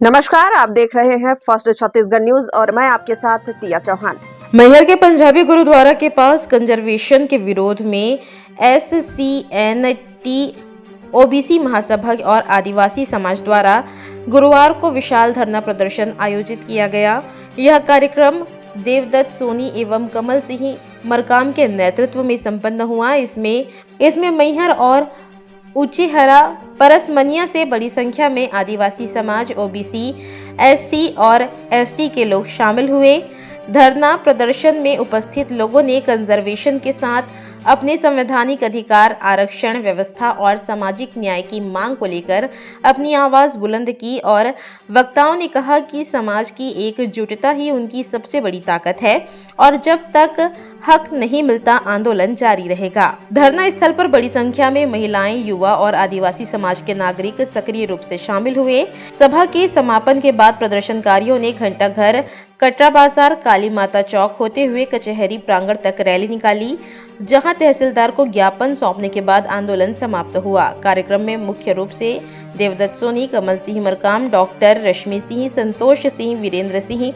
नमस्कार, आप देख रहे हैं फर्स्ट छत्तीसगढ़ न्यूज और मैं आपके साथ तिया चौहान। मैहर के पंजाबी गुरुद्वारा के पास कंजर्वेशन के विरोध में SCNT OBC महासभा और आदिवासी समाज द्वारा गुरुवार को विशाल धरना प्रदर्शन आयोजित किया गया। यह कार्यक्रम देवदत्त सोनी एवं कमल सिंह मरकाम के नेतृत्व में संपन्न हुआ। इसमें मैहर और ऊंचीहरा परसमनिया से बड़ी संख्या में आदिवासी समाज, OBC, SC और ST के लोग शामिल हुए। धरना प्रदर्शन में उपस्थित लोगों ने कंजर्वेशन के साथ अपने संवैधानिक अधिकार, आरक्षण व्यवस्था और सामाजिक न्याय की मांग को लेकर अपनी आवाज बुलंद की और वक्ताओं ने कहा कि समाज की एकजुटता ही उनकी सबसे बड़ी ताकत है और जब तक हक नहीं मिलता आंदोलन जारी रहेगा। धरना स्थल पर बड़ी संख्या में महिलाएं, युवा और आदिवासी समाज के नागरिक सक्रिय रूप से शामिल हुए। सभा के समापन के बाद प्रदर्शनकारियों ने घंटाघर, कटरा बाजार, काली माता चौक होते हुए कचहरी प्रांगण तक रैली निकाली, जहां तहसीलदार को ज्ञापन सौंपने के बाद आंदोलन समाप्त हुआ। कार्यक्रम में मुख्य रूप से देवदत्त सोनी, कमल सिंह मरकाम, डॉक्टर रश्मि सिंह, संतोष सिंह, वीरेंद्र सिंह,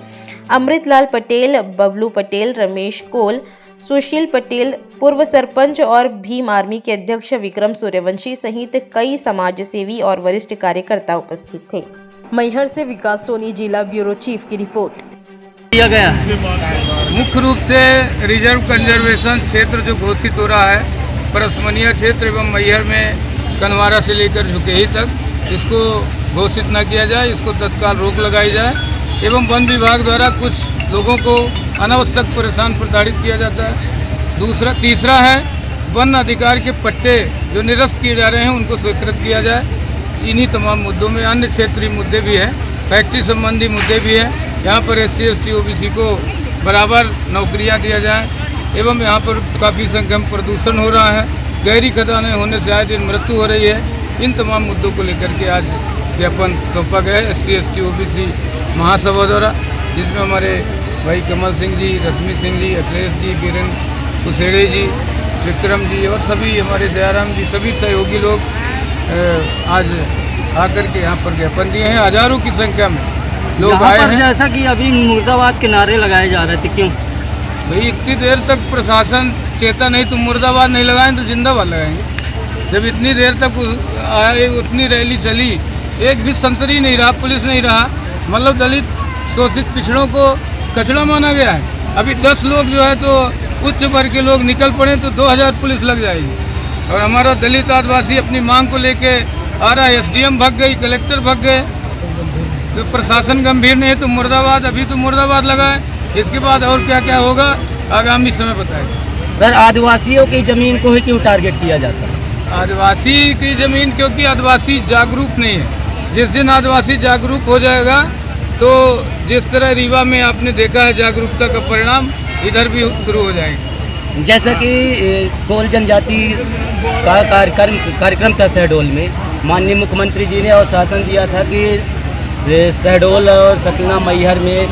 अमृतलाल पटेल, बबलू पटेल, रमेश कोल, सुशील पटेल, पूर्व सरपंच और भीम आर्मी के अध्यक्ष विक्रम सूर्यवंशी सहित कई समाज सेवी और वरिष्ठ कार्यकर्ता उपस्थित थे। मैहर से विकास सोनी, जिला ब्यूरो चीफ की रिपोर्ट। किया गया है मुख्य रूप से रिजर्व कंजर्वेशन क्षेत्र जो घोषित हो रहा है, परसमनिया क्षेत्र एवं मैहर में कनवारा से लेकर झुकेही तक, इसको घोषित न किया जाए, इसको तत्काल रोक लगाई जाए एवं वन विभाग द्वारा कुछ लोगों को अनावश्यक परेशान प्रताड़ित किया जाता है। तीसरा है वन अधिकार के पट्टे जो निरस्त किए जा रहे हैं उनको स्वीकृत किया जाए। इन्हीं तमाम मुद्दों में अन्य क्षेत्रीय मुद्दे भी हैं, फैक्ट्री संबंधी मुद्दे भी हैं। यहाँ पर SC, ST, OBC को बराबर नौकरियाँ दिया जाए एवं यहाँ पर काफ़ी संख्या में प्रदूषण हो रहा है, गहरी खदानें होने से आए दिन मृत्यु हो रही है। इन तमाम मुद्दों को लेकर के आज ज्ञापन सौंपा गया है SC, ST, OBC महासभा द्वारा, जिसमें हमारे भाई कमल सिंह जी, रश्मि सिंह जी, अखिलेश जी, वीरेंद्र कुशेड़े जी, विक्रम जी और सभी हमारे दयाराम जी, सभी सहयोगी लोग आज आकर के यहाँ पर ज्ञापन दिए हैं। हजारों की संख्या में लोग आए हैं। जैसा कि अभी मुर्दाबाद के नारे लगाए जा रहे थे, क्यों भाई इतनी देर तक प्रशासन चेता नहीं तो मुर्दाबाद नहीं लगाएं तो जिंदाबाद लगाएंगे। जब इतनी देर तक आए, उतनी रैली चली, एक भी संतरी नहीं रहा, पुलिस नहीं रहा, मतलब दलित शोषित पिछड़ों को कचड़ा माना गया है। अभी 10 लोग जो है तो उच्च वर्ग के लोग निकल पड़े तो 2000 पुलिस लग जाएगी। और हमारा दलित आदिवासी अपनी मांग को लेके आ रहा है, SDM भाग गई, कलेक्टर भाग गए, तो प्रशासन गंभीर नहीं है तो मुर्दाबाद, अभी तो मुर्दाबाद लगा है। इसके बाद और क्या क्या होगा आगामी समय बताएगा। सर, आदिवासियों की जमीन को ही क्यों टारगेट किया जाता है? आदिवासी की जमीन क्योंकि आदिवासी जागरूक नहीं है। जिस दिन आदिवासी जागरूक हो जाएगा तो जिस तरह रीवा में आपने देखा है जागरूकता का परिणाम इधर भी शुरू हो जाएगा। जैसा कि कोल जनजाति का कार्यक्रम था शहडोल में, माननीय मुख्यमंत्री जी ने और शासन दिया था कि शहडोल और सतना मैहर में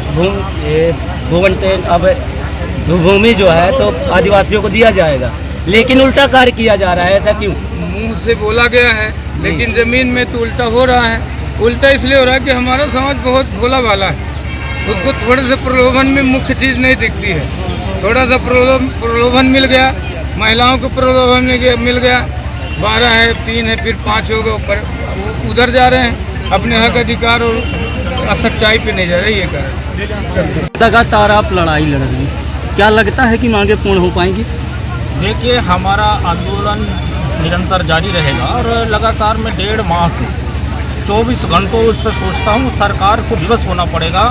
भूमि जो है तो आदिवासियों को दिया जाएगा, लेकिन उल्टा कार्य किया जा रहा है। ऐसा क्यों? मुंह से बोला गया है लेकिन जमीन में तो उल्टा हो रहा है। उल्टा इसलिए हो रहा है कि हमारा समाज बहुत भोला भाला है, उसको थोड़े से प्रलोभन में मुख्य चीज़ नहीं दिखती है। थोड़ा सा प्रलोभन मिल गया, महिलाओं को प्रलोभन मिल गया, 12 है, 3 है, फिर 5 हो गए, ऊपर उधर जा रहे हैं, अपने हक अधिकार और सच्चाई पे नहीं जा रहे। ये कारण लगातार आप लड़ाई लड़ रही, क्या लगता है कि मांगे पूर्ण हो पाएंगी? देखिए, हमारा आंदोलन निरंतर जारी रहेगा और लगातार में 1.5 माह से 24 घंटों उस पर सोचता हूँ। सरकार को दिवस होना पड़ेगा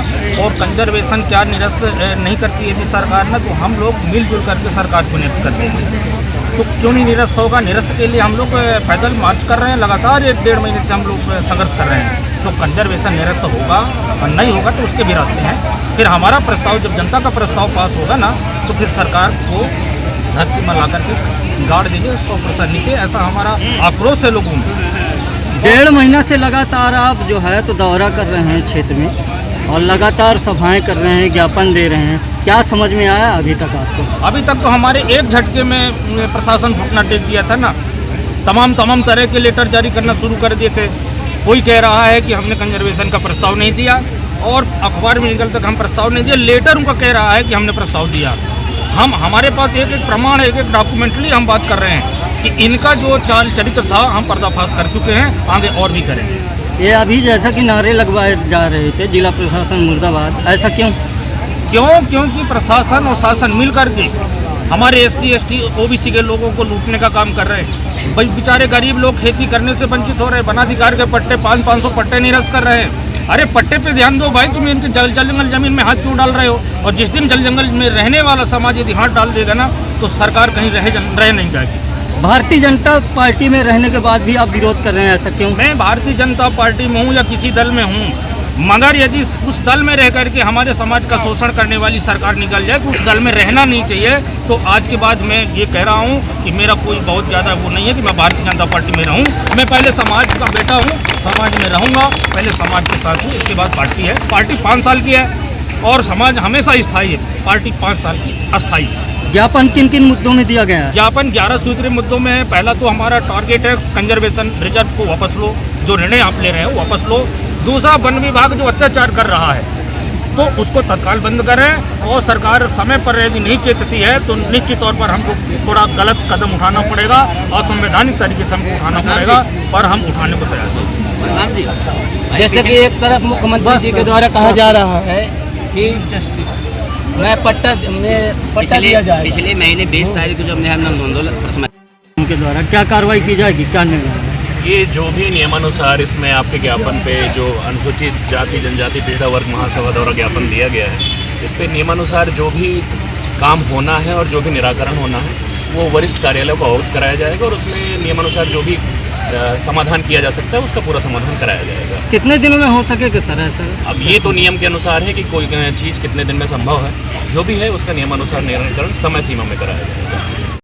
और कंजर्वेशन क्या निरस्त नहीं करती है सरकार ना, तो हम लोग मिलजुल करके सरकार को निरस्त कर देंगे। तो क्यों नहीं निरस्त होगा? निरस्त के लिए हम लोग पैदल मार्च कर रहे हैं, लगातार 1-1.5 महीने से हम लोग संघर्ष कर रहे हैं। तो कंजर्वेशन निरस्त होगा और नहीं होगा तो उसके भी रास्ते हैं। फिर हमारा प्रस्ताव, जब जनता का प्रस्ताव पास होगा ना, तो फिर सरकार को धरती में ला करके गाड़ देंगे 100% नीचे। ऐसा हमारा आक्रोश है लोगों में। 1.5 महीना से लगातार आप जो है तो दौरा कर रहे हैं क्षेत्र में और लगातार सभाएं कर रहे हैं, ज्ञापन दे रहे हैं, क्या समझ में आया अभी तक आपको? अभी तक तो हमारे एक झटके में प्रशासन घुटना टेक दिया था ना, तमाम तरह के लेटर जारी करना शुरू कर दिए थे। कोई कह रहा है कि हमने कंजर्वेशन का प्रस्ताव नहीं दिया, और अखबार में निकल तक हम प्रस्ताव नहीं दिया, लेटर उनका कह रहा है कि हमने प्रस्ताव दिया। हमारे पास एक एक प्रमाण, एक एक डॉक्यूमेंटली हम बात कर रहे हैं कि इनका जो चाल चरित्र था हम पर्दाफाश कर चुके हैं, आगे और भी करेंगे। ये अभी जैसा कि नारे लगवाए जा रहे थे जिला प्रशासन मुर्दाबाद, ऐसा क्यों? क्योंकि प्रशासन और शासन मिल करके हमारे SC ST OBC के लोगों को लूटने का काम कर रहे हैं। भाई बेचारे गरीब लोग खेती करने से वंचित हो रहे हैं, वनाधिकार के पट्टे 500 पट्टे निरस्त कर रहे हैं। अरे पट्टे पे ध्यान दो भाई, तुम इनके जंगल जमीन में हाथ क्यों डाल रहे हो? और जिस दिन जंगल में रहने वाला समाज यदि हाथ डाल देगा ना, तो सरकार कहीं रह नहीं जाएगी। भारतीय जनता पार्टी में रहने के बाद भी आप विरोध कर रहे हैं, ऐसा क्यों? मैं भारतीय जनता पार्टी में हूँ या किसी दल में हूँ, मगर यदि उस दल में रह करके हमारे समाज का शोषण करने वाली सरकार निकल जाए तो उस दल में रहना नहीं चाहिए। तो आज के बाद मैं ये कह रहा हूँ कि मेरा कोई बहुत ज़्यादा वो नहीं है कि मैं भारतीय जनता पार्टी में रहूँ। मैं पहले समाज का बेटा हूँ, समाज में रहूँगा, पहले समाज के साथ हूँ, इसके बाद पार्टी है। पार्टी 5 साल की है और समाज हमेशा स्थायी है, पार्टी 5 साल की अस्थायी। ज्ञापन किन किन मुद्दों में दिया गया है? ज्ञापन 11 सूत्रीय मुद्दों में है। पहला तो हमारा टारगेट है कंजर्वेशन रिजर्व को वापस लो, जो निर्णय आप ले रहे हो वापस लो। दूसरा, वन विभाग जो अत्याचार कर रहा है तो उसको तत्काल बंद करें, और सरकार समय पर यदि नहीं चेतती है तो निश्चित तौर पर हमको थोड़ा गलत कदम उठाना पड़ेगा, असंवैधानिक तरीके से हमको उठाना पड़ेगा, पर हम उठाने को तैयार हैं। जैसे कि एक तरफ मुख्यमंत्री जी के द्वारा कहा जा रहा है कि पट्टा दिया जाएगा। पिछले महीने 20 तारीख को जो हमने आंदोलन उनके द्वारा क्या कार्रवाई की जाएगी, क्या निर्णय? ये जो भी नियमानुसार इसमें आपके ज्ञापन पे जो अनुसूचित जाति जनजाति पिछड़ा वर्ग महासभा द्वारा ज्ञापन दिया गया है, इस पे नियमानुसार जो भी काम होना है और जो भी निराकरण होना है वो वरिष्ठ कार्यालय को अवगत कराया जाएगा, और उसमें नियमानुसार जो भी समाधान किया जा सकता है उसका पूरा समाधान कराया जाएगा। कितने दिनों में हो सके सर ऐसा? अब ये तो नियम के अनुसार है कि कोई चीज़ कितने दिन में संभव है, जो भी है उसका नियमानुसार निराकरण समय सीमा में कराया जाएगा।